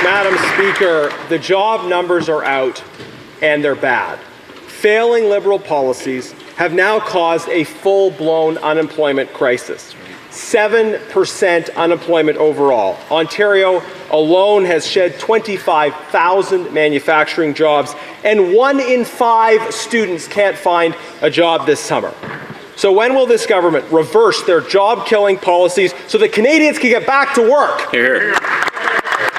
Madam Speaker, the job numbers are out, and they're bad. Failing Liberal policies have now caused a full-blown unemployment crisis. 7% unemployment overall. Ontario alone has shed 25,000 manufacturing jobs, and 1 in 5 students can't find a job this summer. So when will this government reverse their job-killing policies so that Canadians can get back to work? Here.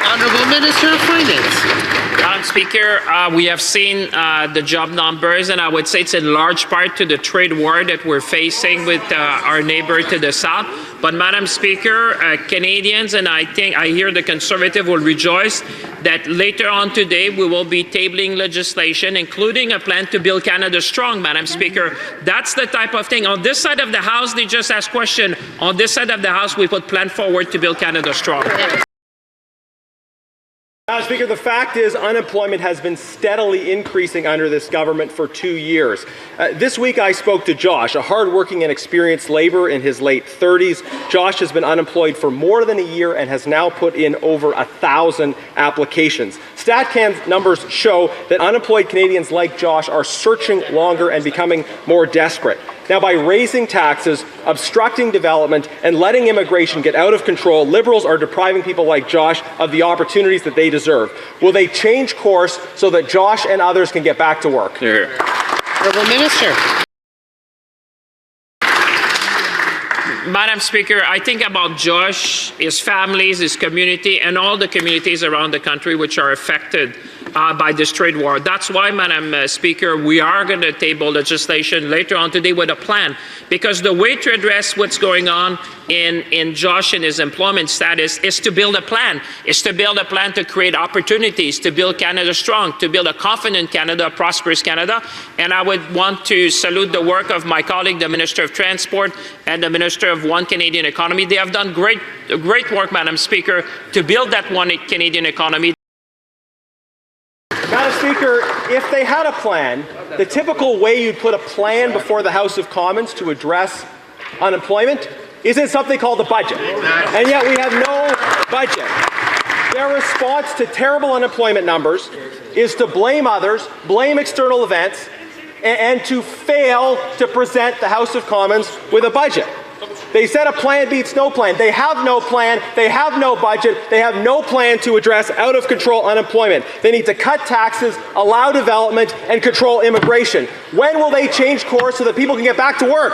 Honourable Minister of Finance. Madam Speaker, we have seen the job numbers, and I would say it's in large part to the trade war that we're facing with our neighbour to the south. But Madam Speaker, Canadians, and I hear the Conservative will rejoice that later on today we will be tabling legislation, including a plan to build Canada strong, Madam Speaker. That's the type of thing. On this side of the House, they just ask question. On this side of the House, we put plan forward to build Canada strong. Madam Speaker, the fact is unemployment has been steadily increasing under this government for 2 years. This week I spoke to Josh, a hard-working and experienced labourer in his late 30s. Josh has been unemployed for more than a year and has now put in over 1,000 applications. StatCan's numbers show that unemployed Canadians like Josh are searching longer and becoming more desperate. Now, by raising taxes, obstructing development, and letting immigration get out of control, Liberals are depriving people like Josh of the opportunities that they deserve. Will they change course so that Josh and others can get back to work? Here. Honourable Minister. Madam Speaker, I think about Josh, his families, his community, and all the communities around the country which are affected by this trade war. That's why, Madam Speaker, we are going to table legislation later on today with a plan, because the way to address what's going on in Josh and his employment status is to build a plan, to create opportunities, to build Canada strong, to build a confident Canada, a prosperous Canada. And I would want to salute the work of my colleague, the Minister of Transport and the Minister of One Canadian Economy. They have done great work, Madam Speaker, to build that One Canadian economy. Madam Speaker, if they had a plan, the typical way you'd put a plan before the House of Commons to address unemployment is in something called the budget. And yet we have no budget. Their response to terrible unemployment numbers is to blame others, blame external events, and to fail to present the House of Commons with a budget. They said a plan beats no plan. They have no plan. They have no budget. They have no plan to address out-of-control unemployment. They need to cut taxes, allow development, and control immigration. When will they change course so that people can get back to work?